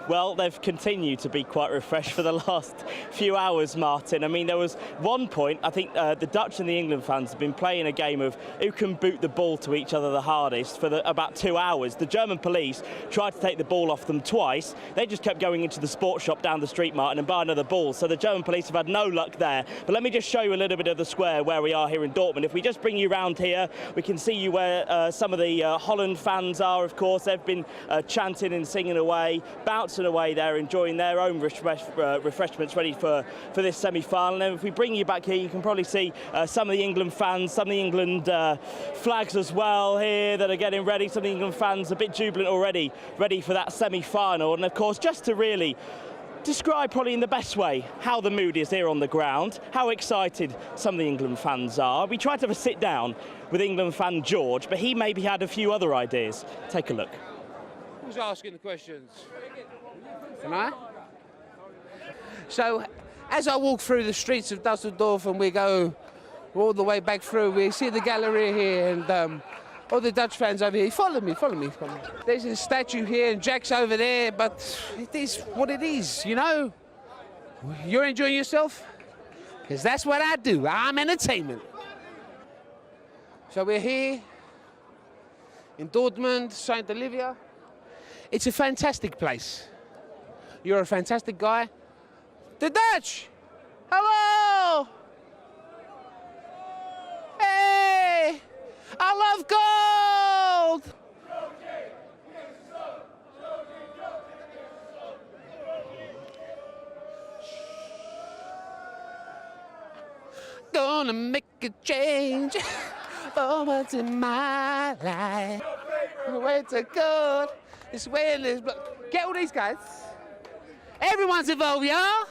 Well, they've continued to be quite refreshed for the last few hours, Martin. I mean, there was one point, I think the Dutch and the England fans have been playing a game of who can boot the ball to each other the hardest for about 2 hours. The German police tried to take the ball off them twice. They just kept going into the sports shop down the street, Martin, and buy another ball. So the German police have had no luck there. But let me just show you a little bit of the square where we are here in Dortmund. If we just bring you round here, we can see you where some of the Holland fans are, of course. They've been chanting and singing away, bouncing away there, enjoying their own refreshments ready for this semi-final. And if we bring you back here, you can probably see some of the England fans, some of the England flags as well here that are getting ready. Some of the England fans a bit jubilant already, ready for that semi-final. And of course, just to really describe probably in the best way how the mood is here on the ground, how excited some of the England fans are. We tried to have a sit down with England fan George, but he maybe had a few other ideas. Take a look. Who's asking the questions? Am I? So, as I walk through the streets of Dusseldorf and we go all the way back through, we see the gallery here and all the Dutch fans over here. Follow me. There's a statue here and Jack's over there, but it is what it is, you know? You're enjoying yourself? Because that's what I do. I'm entertainment. So we're here in Dortmund, St. Olivia. It's a fantastic place. You're a fantastic guy. The Dutch! Hello! Hey! I love gold! Gonna make a change for what's in my life. Way to go. This way in this block. Get all these guys. Everyone's involved, y'all.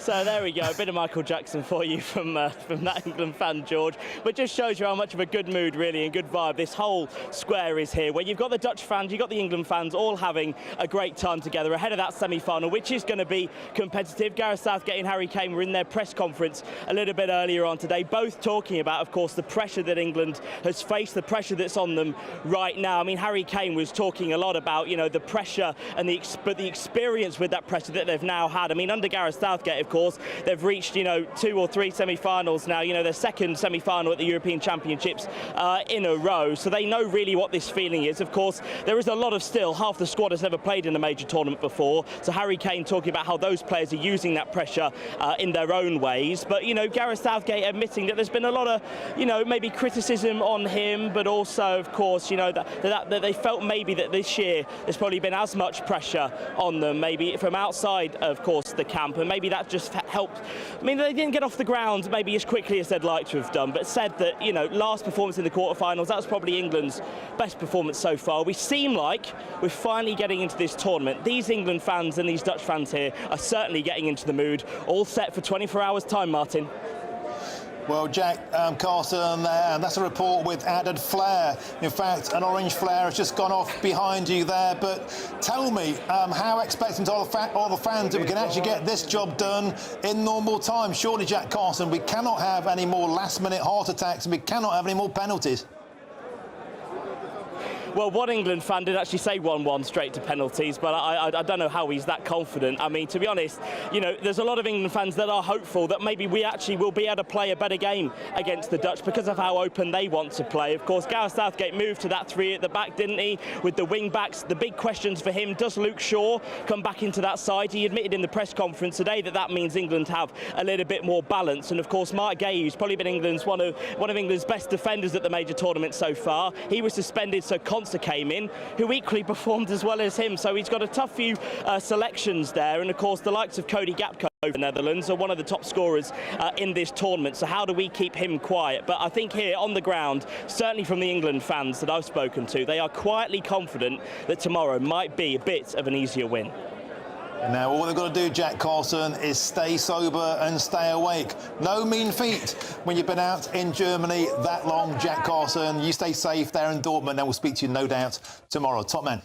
So there we go, a bit of Michael Jackson for you from that England fan, George. But just shows you how much of a good mood, really, and good vibe this whole square is here, where you've got the Dutch fans, you've got the England fans all having a great time together ahead of that semi-final, which is going to be competitive. Gareth Southgate and Harry Kane were in their press conference a little bit earlier on today, both talking about, of course, the pressure that England has faced, the pressure that's on them right now. I mean, Harry Kane was talking a lot about, you know, the pressure and the experience with that pressure that they've now had. I mean, under Gareth Southgate, of course, they've reached, you know, 2 or 3 semi-finals now, you know, their second semi-final at the European Championships in a row, so they know really what this feeling is. Of course, there is a lot of still, half the squad has never played in a major tournament before, so Harry Kane talking about how those players are using that pressure in their own ways, but, you know, Gareth Southgate admitting that there's been a lot of, you know, maybe criticism on him, but also, of course, you know, that they felt maybe that this year there's probably been as much pressure on them, maybe from outside, of course, the camp, and maybe that just helped. I mean, they didn't get off the ground maybe as quickly as they'd like to have done, but said that, you know, last performance in the quarterfinals, that was probably England's best performance so far. We seem like we're finally getting into this tournament. These England fans and these Dutch fans here are certainly getting into the mood. All set for 24 hours time, Martin. Well, Jack Carson there, and that's a report with added flair. In fact, an orange flare has just gone off behind you there. But tell me, how expectant are all the fans that we can actually get this job done in normal time? Surely, Jack Carson, we cannot have any more last-minute heart attacks and we cannot have any more penalties. Well, one England fan did actually say 1-1 straight to penalties, but I don't know how he's that confident. I mean, to be honest, you know, there's a lot of England fans that are hopeful that maybe we actually will be able to play a better game against the Dutch because of how open they want to play. Of course, Gareth Southgate moved to that 3 at the back, didn't he, with the wing-backs. The big questions for him, does Luke Shaw come back into that side? He admitted in the press conference today that that means England have a little bit more balance. And, of course, Mark Gay, who's probably been one of England's best defenders at the major tournament so far, he was suspended, so Conser came in, who equally performed as well as him. So he's got a tough few selections there. And of course, the likes of Cody Gakpo of the Netherlands are one of the top scorers in this tournament. So how do we keep him quiet? But I think here on the ground, certainly from the England fans that I've spoken to, they are quietly confident that tomorrow might be a bit of an easier win. Now, all they've got to do, Jack Carson, is stay sober and stay awake. No mean feat when you've been out in Germany that long, Jack Carson. You stay safe there in Dortmund, and we'll speak to you, no doubt, tomorrow. Top man.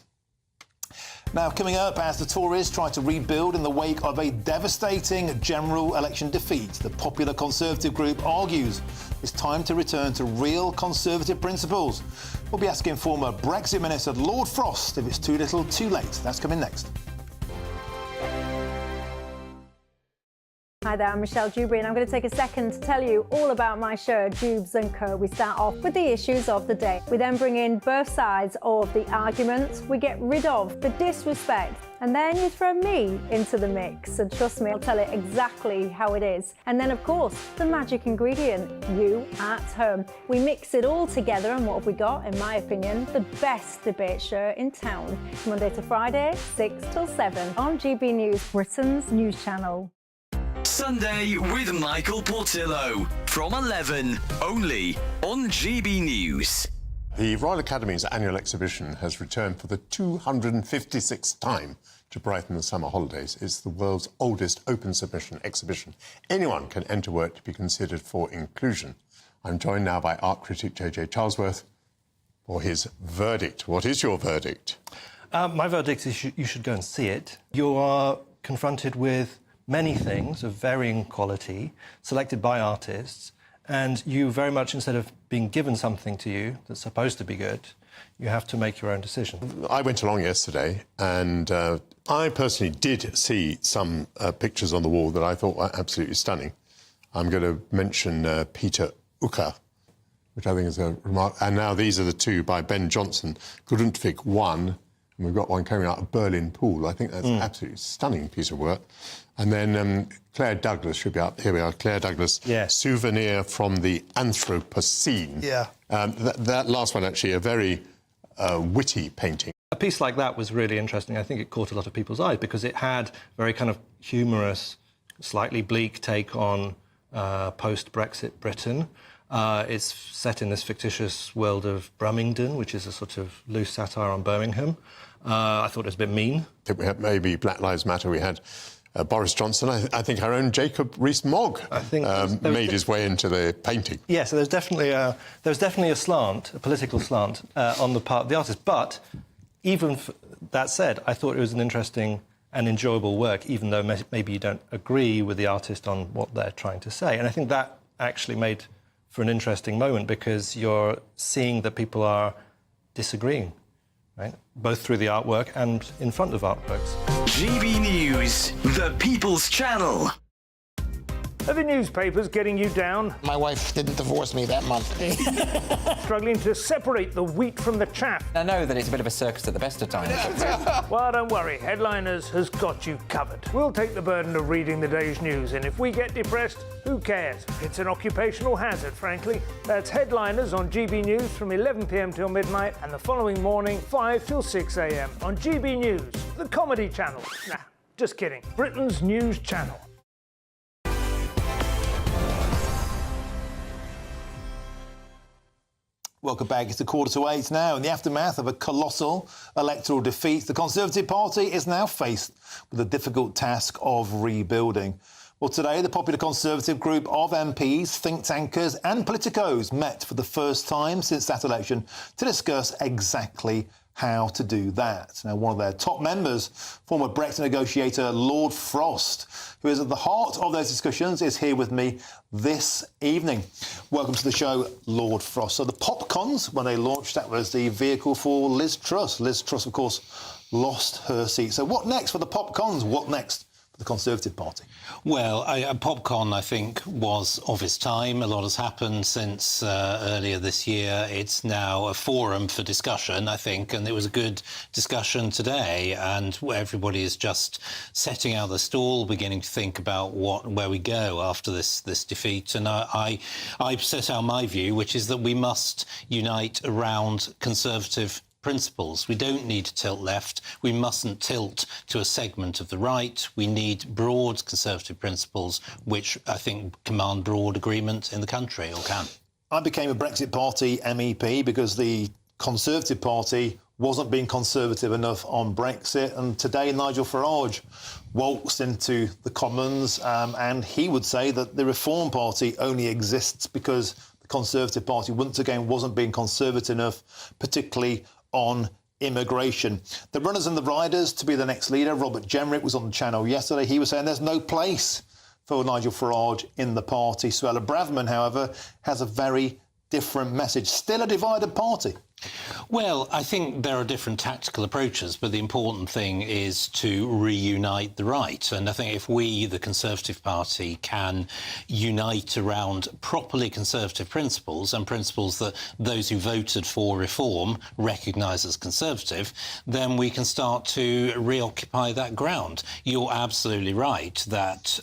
Now, coming up, as the Tories try to rebuild in the wake of a devastating general election defeat, the popular Conservative group argues it's time to return to real Conservative principles. We'll be asking former Brexit Minister Lord Frost if it's too little too late. That's coming next. Hi there, I'm Michelle Dewberry and I'm going to take a second to tell you all about my show, Dubes & Co. We start off with the issues of the day. We then bring in both sides of the argument. We get rid of the disrespect. And then you throw me into the mix. And trust me, I'll tell it exactly how it is. And then, of course, the magic ingredient, you at home. We mix it all together and what have we got, in my opinion, the best debate show in town. Monday to Friday, 6 till 7 on GB News, Britain's news channel. Sunday with Michael Portillo from 11, only on GB News. The Royal Academy's annual exhibition has returned for the 256th time to brighten the summer holidays. It's the world's oldest open submission exhibition. Anyone can enter work to be considered for inclusion. I'm joined now by art critic J.J. Charlesworth for his verdict. What is your verdict? My verdict is you should go and see it. You are confronted with many things of varying quality, selected by artists, and you very much, instead of being given something to you that's supposed to be good, you have to make your own decision. I went along yesterday, and I personally did see some pictures on the wall that I thought were absolutely stunning. I'm going to mention Peter Ucker, which I think is a remark. And now these are the two by Ben Jonson, Grundtvig 1, and we've got one coming out of Berlin Pool. I think that's an absolutely stunning piece of work. And then Claire Douglas should be up. Here we are, Claire Douglas. Yes. Souvenir from the Anthropocene. Yeah. That last one, actually, a very witty painting. A piece like that was really interesting. I think it caught a lot of people's eyes because it had very kind of humorous, slightly bleak take on post-Brexit Britain. It's set in this fictitious world of Brummington, which is a sort of loose satire on Birmingham. I thought it was a bit mean. I think we had maybe Black Lives Matter. We had Boris Johnson. I think our own Jacob Rees-Mogg made his way into the painting. Yeah, so there was definitely a slant, a political slant, on the part of the artist. But even that said, I thought it was an interesting and enjoyable work, even though maybe you don't agree with the artist on what they're trying to say. And I think that actually made for an interesting moment because you're seeing that people are disagreeing, right? Both through the artwork and in front of artworks. GB News, the People's Channel. Are the newspapers getting you down? My wife didn't divorce me that month. Struggling to separate the wheat from the chaff? I know that it's a bit of a circus at the best of times. Well, don't worry. Headliners has got you covered. We'll take the burden of reading the day's news, and if we get depressed, who cares? It's an occupational hazard, frankly. That's Headliners on GB News from 11 p.m. till midnight, and the following morning, 5 till 6 a.m. on GB News, the comedy channel. Nah, just kidding. Britain's news channel. Welcome back. It's 7:45 now. In the aftermath of a colossal electoral defeat, the Conservative Party is now faced with the difficult task of rebuilding. Well, today, the Popular Conservative group of MPs, think tankers and politicos met for the first time since that election to discuss exactly how to do that. Now, one of their top members, former Brexit negotiator Lord Frost, who is at the heart of those discussions, is here with me this evening. Welcome to the show, Lord Frost. So the Popcons, when they launched, that was the vehicle for Liz Truss. Liz Truss, of course, lost her seat. So what next for the Popcons? What next for the Conservative Party? Well, a Popcon, I think, was of its time. A lot has happened since earlier this year. It's now a forum for discussion, I think, and it was a good discussion today, and everybody is just setting out the stall, beginning to think about where we go after this defeat. And I set out my view, which is that we must unite around Conservative principles. We don't need to tilt left. We mustn't tilt to a segment of the right. We need broad Conservative principles, which I think command broad agreement in the country, or can. I became a Brexit Party MEP because the Conservative Party wasn't being conservative enough on Brexit. And today, Nigel Farage waltzed into the Commons and he would say that the Reform Party only exists because the Conservative Party, once again, wasn't being conservative enough, particularly on immigration. The runners and the riders to be the next leader, Robert Jenrick was on the channel yesterday. He was saying there's no place for Nigel Farage in the party. Suella Braverman, however, has a very different message. Still a divided party. Well, I think there are different tactical approaches, but the important thing is to reunite the right. And I think if we, the Conservative Party, can unite around properly Conservative principles and principles that those who voted for reform recognise as Conservative, then we can start to reoccupy that ground. You're absolutely right that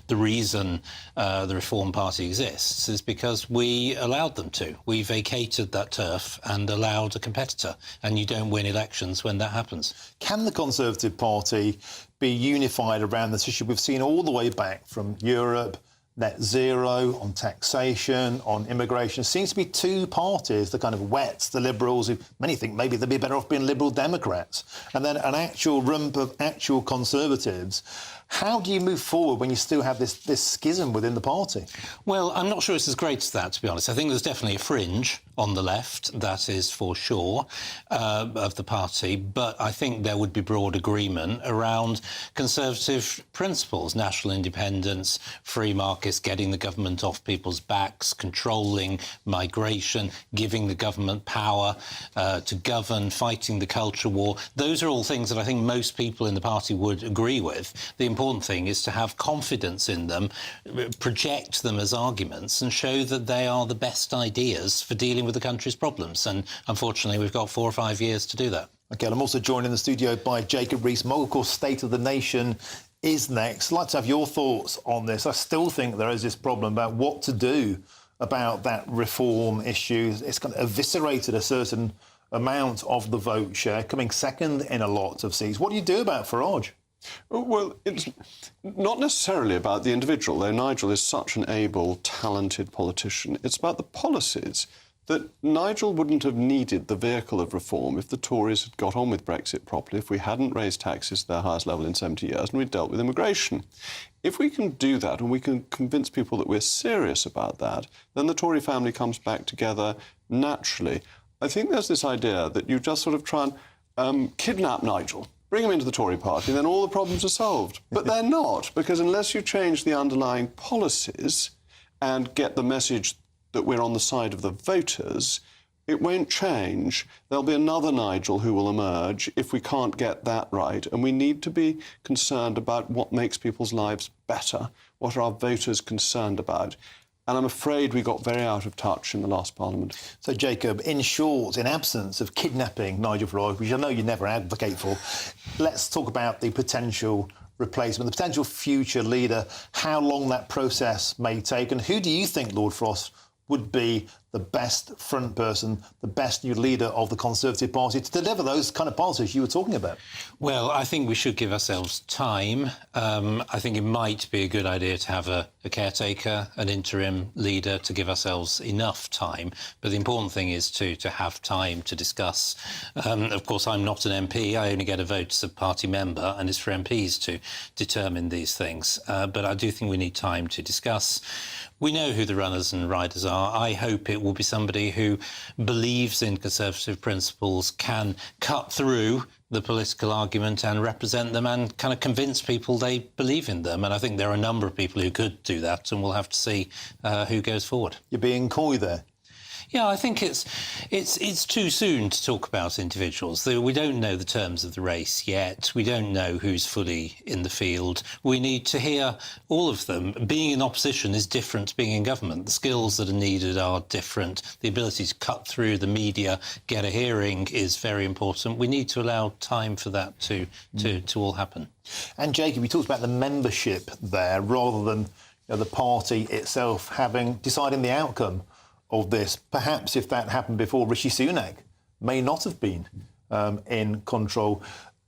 the reason the Reform Party exists is because we allowed them to. We vacated that turf and allowed a competitor, and you don't win elections when that happens. Can the Conservative Party be unified around this issue? We've seen all the way back from Europe, net zero, on taxation, on immigration. It seems to be two parties, the kind of wets, the Liberals, who many think maybe they'd be better off being Liberal Democrats, and then an actual rump of actual Conservatives. How do you move forward when you still have this schism within the party? Well, I'm not sure it's as great as that, to be honest. I think there's definitely a fringe on the left, that is for sure, of the party. But I think there would be broad agreement around Conservative principles, national independence, free markets, getting the government off people's backs, controlling migration, giving the government power to govern, fighting the culture war. Those are all things that I think most people in the party would agree with. The important thing is to have confidence in them, project them as arguments and show that they are the best ideas for dealing with the country's problems. And unfortunately, we've got 4 or 5 years to do that. OK, I'm also joined in the studio by Jacob Rees-Mogg. Of course, State of the Nation is next. I'd like to have your thoughts on this. I still think there is this problem about what to do about that reform issue. It's kind of eviscerated a certain amount of the vote share, coming second in a lot of seats. What do you do about Farage? Well, it's not necessarily about the individual, though Nigel is such an able, talented politician. It's about the policies. That Nigel wouldn't have needed the vehicle of reform if the Tories had got on with Brexit properly, if we hadn't raised taxes to their highest level in 70 years and we'd dealt with immigration. If we can do that and we can convince people that we're serious about that, then the Tory family comes back together naturally. I think there's this idea that you just sort of try and kidnap Nigel, bring him into the Tory party, then all the problems are solved. But they're not, because unless you change the underlying policies and get the message that we're on the side of the voters, it won't change. There'll be another Nigel who will emerge if we can't get that right. And we need to be concerned about what makes people's lives better. What are our voters concerned about? And I'm afraid we got very out of touch in the last Parliament. So, Jacob, in short, in absence of kidnapping Nigel Farage, which I know you never advocate for, let's talk about the potential replacement, the potential future leader, how long that process may take, and who do you think, Lord Frost, would be the best front person, the best new leader of the Conservative Party to deliver those kind of policies you were talking about? Well, I think we should give ourselves time. I think it might be a good idea to have a caretaker, an interim leader, to give ourselves enough time. But the important thing is to have time to discuss. Of course, I'm not an MP. I only get a vote as a party member, and it's for MPs to determine these things. But I do think we need time to discuss. We know who the runners and riders are. I hope it will be somebody who believes in Conservative principles, can cut through the political argument and represent them and kind of convince people they believe in them. And I think there are a number of people who could do that, and we'll have to see who goes forward. You're being coy there. Yeah, I think it's too soon to talk about individuals. We don't know the terms of the race yet. We don't know who's fully in the field. We need to hear all of them. Being in opposition is different to being in government. The skills that are needed are different. The ability to cut through the media, get a hearing is very important. We need to allow time for that to all happen. And Jacob, you talked about the membership there rather than the party itself deciding the outcome of this. Perhaps if that happened before, Rishi Sunak may not have been in control.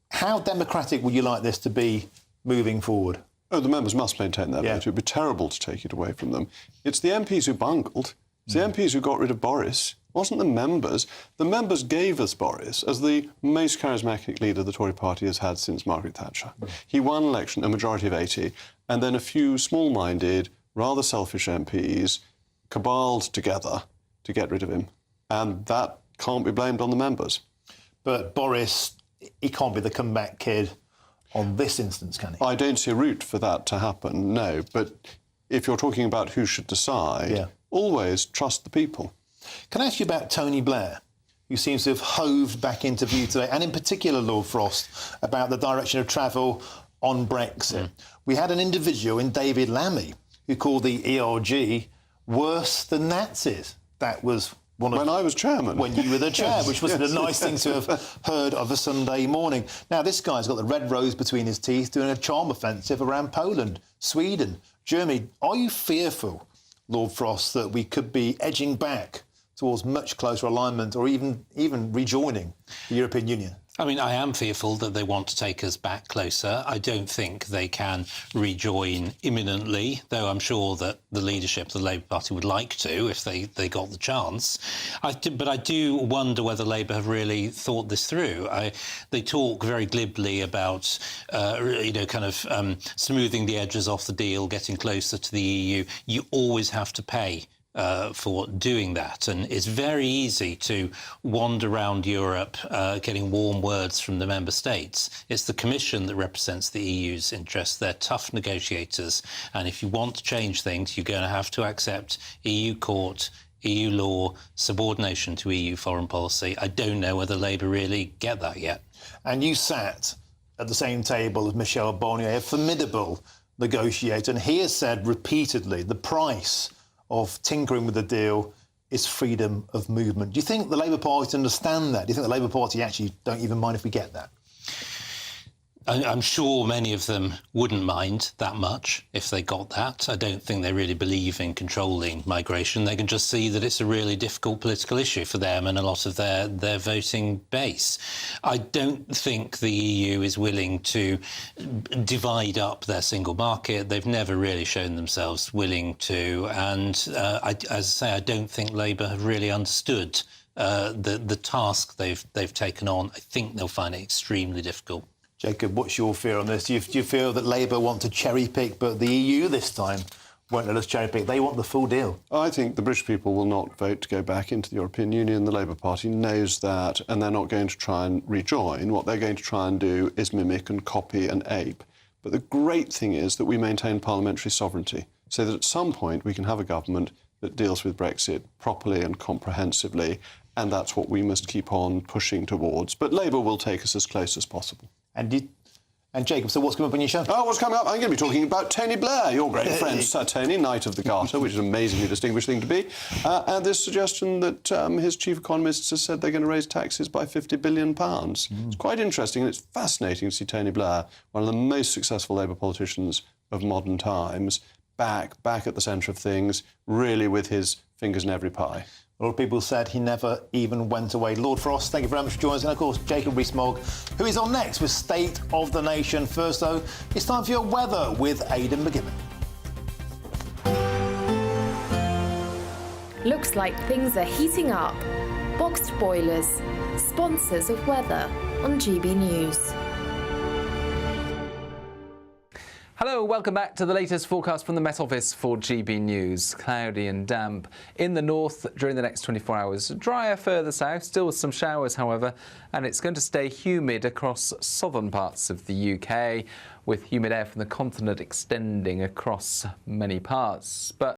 How democratic would you like this to be moving forward? Oh, the members must maintain their vote. It would be terrible to take it away from them. It's the MPs who bungled. It's the MPs who got rid of Boris. It wasn't the members. The members gave us Boris as the most charismatic leader the Tory party has had since Margaret Thatcher. He won an election, a majority of 80, and then a few small-minded, rather selfish MPs caballed together to get rid of him. And that can't be blamed on the members. But Boris, he can't be the comeback kid on this instance, can he? I don't see a route for that to happen, no. But if you're talking about who should decide, always trust the people. Can I ask you about Tony Blair, who seems to have hoved back into view today, and in particular, Lord Frost, about the direction of travel on Brexit? We had an individual in David Lammy who called the ERG worse than Nazis. That was one of... When I was chairman. When you were the chair, which wasn't a nice thing to have heard of a Sunday morning. Now, this guy's got the red rose between his teeth doing a charm offensive around Poland, Sweden, Germany. Are you fearful, Lord Frost, that we could be edging back towards much closer alignment or even rejoining the European Union? I mean, I am fearful that they want to take us back closer. I don't think they can rejoin imminently, though I'm sure that the leadership of the Labour Party would like to if they got the chance. But I do wonder whether Labour have really thought this through. They talk very glibly about, smoothing the edges off the deal, getting closer to the EU. You always have to pay for doing that. And it's very easy to wander around Europe getting warm words from the member states. It's the Commission that represents the EU's interests. They're tough negotiators. And if you want to change things, you're going to have to accept EU court, EU law, subordination to EU foreign policy. I don't know whether Labour really get that yet. And you sat at the same table as Michel Barnier, a formidable negotiator, and he has said repeatedly the price of tinkering with the deal is freedom of movement. Do you think the Labour Party understand that? Do you think the Labour Party actually don't even mind if we get that? I'm sure many of them wouldn't mind that much if they got that. I don't think they really believe in controlling migration. They can just see that it's a really difficult political issue for them and a lot of their voting base. I don't think the EU is willing to divide up their single market. They've never really shown themselves willing to. And as I say, I don't think Labour have really understood the task they've taken on. I think they'll find it extremely difficult. Jacob, what's your fear on this? Do you feel that Labour want to cherry-pick, but the EU this time won't let us cherry-pick? They want the full deal. I think the British people will not vote to go back into the European Union. The Labour Party knows that, and they're not going to try and rejoin. What they're going to try and do is mimic and copy and ape. But the great thing is that we maintain parliamentary sovereignty, so that at some point we can have a government that deals with Brexit properly and comprehensively, and that's what we must keep on pushing towards. But Labour will take us as close as possible. And Jacob, so what's coming up on your show? Oh, what's coming up? I'm going to be talking about Tony Blair, your great friend, Sir Tony, Knight of the Garter, which is an amazingly distinguished thing to be, and this suggestion that his chief economists has said they're going to raise taxes by £50 billion. It's quite interesting, and it's fascinating to see Tony Blair, one of the most successful Labour politicians of modern times, back at the centre of things, really with his fingers in every pie. A lot of people said he never even went away. Lord Frost, thank you very much for joining us. And of course, Jacob Rees-Mogg, who is on next with State of the Nation. First, though, it's time for your weather with Aidan McGibbon. Looks like things are heating up. Boxed boilers, sponsors of weather on GB News. Hello, welcome back to the latest forecast from the Met Office for GB News. Cloudy and damp in the north during the next 24 hours. Drier further south, still with some showers, however, and it's going to stay humid across southern parts of the UK, with humid air from the continent extending across many parts. But